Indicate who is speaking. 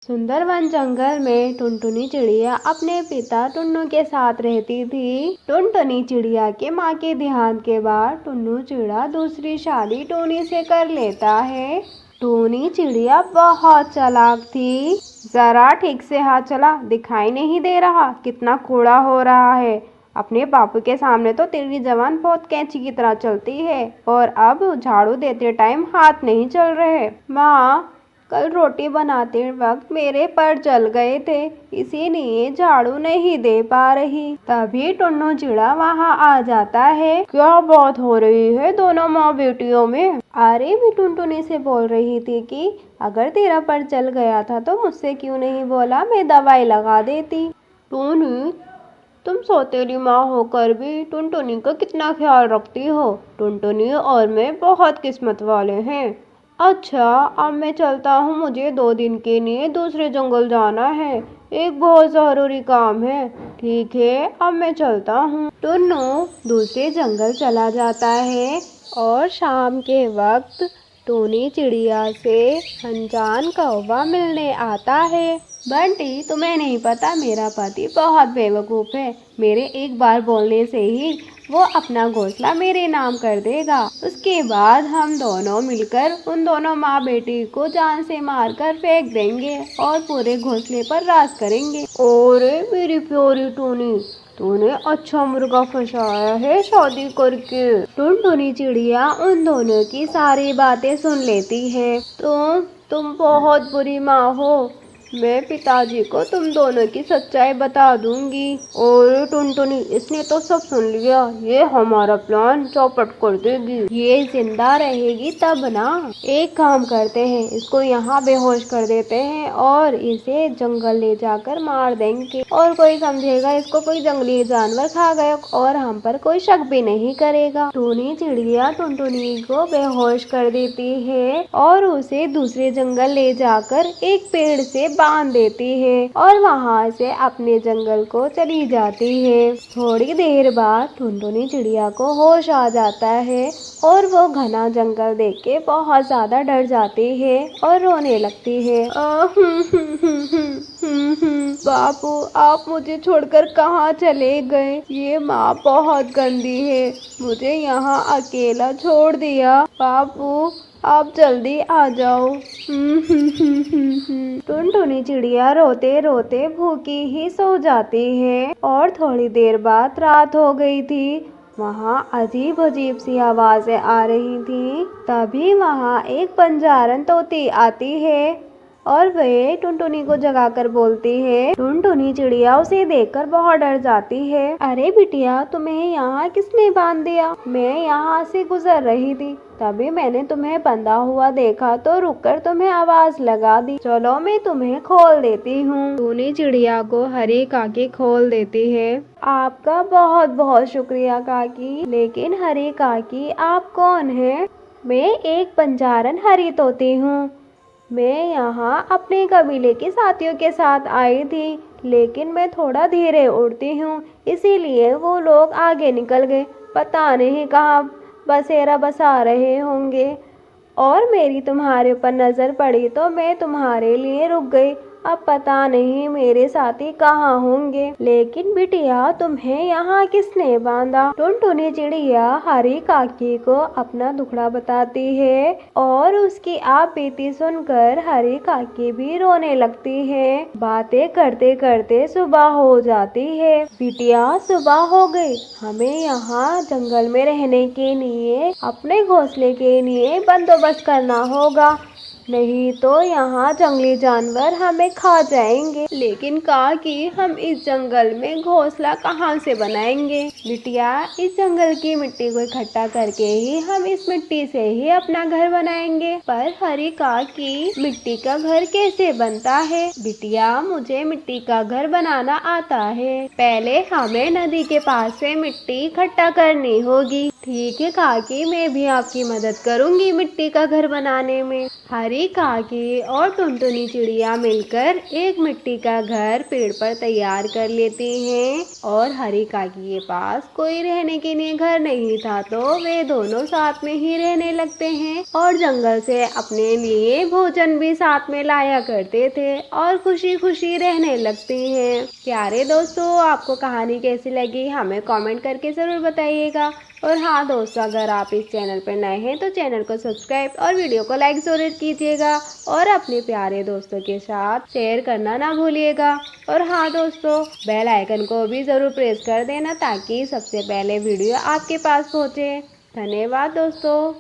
Speaker 1: सुंदरवन जंगल में टुनटुनी चिड़िया अपने पिता टुन्नू के साथ रहती थी। टुनटुनी चिड़िया के माँ के देहांत के बाद टुन्नू चिड़ा दूसरी शादी टूनी से कर लेता है। टूनी चिड़िया बहुत चालाक थी। जरा ठीक से हाथ चला, दिखाई नहीं दे रहा कितना कूड़ा हो रहा है। अपने बापू के सामने तो तेरी जबान बहुत कैंची की तरह चलती है और अब झाड़ू देते टाइम हाथ नहीं चल रहे। माँ, कल रोटी बनाते वक्त मेरे पैर जल गए थे, इसीलिए झाड़ू नहीं दे पा रही। तभी टुन्नू चिड़ा वहाँ आ जाता है। क्या बात हो रही है दोनों माँ बेटियों में? अरे, मैं टुनटुनी से बोल रही थी कि अगर तेरा पैर जल गया था तो मुझसे क्यों नहीं बोला, मैं दवाई लगा देती। टूनी, तुम सौतेली माँ होकर भी टुनटुनी का कितना ख्याल रखती हो। टुनटुनी और मैं बहुत किस्मत वाले हैं। अच्छा, अब मैं चलता हूँ, मुझे 2 दिन के लिए दूसरे जंगल जाना है, एक बहुत ज़रूरी काम है। ठीक है, अब मैं चलता हूँ। टुन्नू दूसरे जंगल चला जाता है और शाम के वक्त टूनी चिड़िया से अनजान कौवा मिलने आता है। बंटी, तुम्हें नहीं पता मेरा पति बहुत बेवकूफ़ है। मेरे एक बार बोलने से ही वो अपना घोंसला मेरे नाम कर देगा। उसके बाद हम दोनों मिलकर उन दोनों माँ बेटी को जान से मारकर फेंक देंगे और पूरे घोंसले पर राज करेंगे। और मेरी प्यारी टूनी, तूने अच्छा मुर्गा फंसाया है शादी करके। टुनटुनी चिड़िया उन दोनों की सारी बातें सुन लेती है। तुम बहुत बुरी माँ हो। मैं पिताजी को तुम दोनों की सच्चाई बता दूंगी। और टुनटुनी, इसने तो सब सुन लिया, ये हमारा प्लान चौपट कर देगी। ये जिंदा रहेगी तब ना। एक काम करते हैं, इसको यहाँ बेहोश कर देते हैं और इसे जंगल ले जाकर मार देंगे और कोई समझेगा इसको कोई जंगली जानवर खा गया और हम पर कोई शक भी नहीं करेगा। टूनी चिड़िया टुनटुनी को बेहोश कर देती है और उसे दूसरे जंगल ले जाकर एक पेड़ से बांध देती है और वहाँ से अपने जंगल को चली जाती है। थोड़ी देर बाद टुनटुनी चिड़िया को होश आ जाता है और वो घना जंगल देख के बहुत ज्यादा डर जाती है और रोने लगती है। बापू, आप मुझे छोड़कर कहाँ चले गए? ये माँ बहुत गंदी है, मुझे यहाँ अकेला छोड़ दिया। बापू, आप जल्दी आ जाओ। टुनटुनी चिड़िया रोते रोते भूखी ही सो जाती है और थोड़ी देर बाद रात हो गई थी। वहाँ अजीब अजीब सी आवाजें आ रही थी। तभी वहाँ एक बंजारन तोती आती है और वे टुनटुनी को जगाकर बोलती है। टुनटुनी चिड़िया उसे देखकर बहुत डर जाती है। अरे बिटिया, तुम्हें यहाँ किसने बांध दिया? मैं यहाँ से गुजर रही थी, तभी मैंने तुम्हें बंधा हुआ देखा तो रुककर तुम्हें आवाज लगा दी। चलो, मैं तुम्हें खोल देती हूँ। टूनी चिड़िया को हरी काकी खोल देती है। आपका बहुत बहुत शुक्रिया काकी। लेकिन हरी काकी, आप कौन है? मैं एक बंजारन हरी तोती हूँ। मैं यहाँ अपने कबीले के साथियों के साथ आई थी, लेकिन मैं थोड़ा धीरे उड़ती हूँ, इसीलिए वो लोग आगे निकल गए। पता नहीं कहाँ बसेरा बसा रहे होंगे और मेरी तुम्हारे ऊपर नज़र पड़ी तो मैं तुम्हारे लिए रुक गई। अब पता नहीं मेरे साथी कहाँ होंगे। लेकिन बिटिया, तुम्हें यहाँ किसने बांधा? टुनटुनी चिड़िया हरी काकी को अपना दुखड़ा बताती है और उसकी आप बीती सुनकर हरी काकी भी रोने लगती है। बातें करते करते सुबह हो जाती है। बिटिया, सुबह हो गई, हमें यहाँ जंगल में रहने के लिए अपने घोंसले के लिए बंदोबस्त करना होगा, नहीं तो यहाँ जंगली जानवर हमें खा जाएंगे। लेकिन काकी, हम इस जंगल में घोंसला कहाँ से बनाएंगे? बिटिया, इस जंगल की मिट्टी को इकट्ठा करके ही हम इस मिट्टी से ही अपना घर बनाएंगे। पर हरी काकी, मिट्टी का घर कैसे बनता है? बिटिया, मुझे मिट्टी का घर बनाना आता है। पहले हमें नदी के पास से मिट्टी इकट्ठा करनी होगी। ठीक है काकी, मैं भी आपकी मदद करूंगी मिट्टी का घर बनाने में। हरी काकी और टुनटुनी चिड़िया मिलकर एक मिट्टी का घर पेड़ पर तैयार कर लेती हैं। और हरी काकी के पास कोई रहने के लिए घर नहीं था, तो वे दोनों साथ में ही रहने लगते हैं और जंगल से अपने लिए भोजन भी साथ में लाया करते थे और खुशी खुशी रहने लगती हैं। प्यारे दोस्तों, आपको कहानी कैसी लगी हमें कमेंट करके ज़रूर बताइएगा। और हाँ दोस्तों, अगर आप इस चैनल पर नए हैं तो चैनल को सब्सक्राइब और वीडियो को लाइक ज़रूर कीजिएगा और अपने प्यारे दोस्तों के साथ शेयर करना ना भूलिएगा। और हाँ दोस्तों, बेल आइकन को भी ज़रूर प्रेस कर देना ताकि सबसे पहले वीडियो आपके पास पहुँचे। धन्यवाद दोस्तों।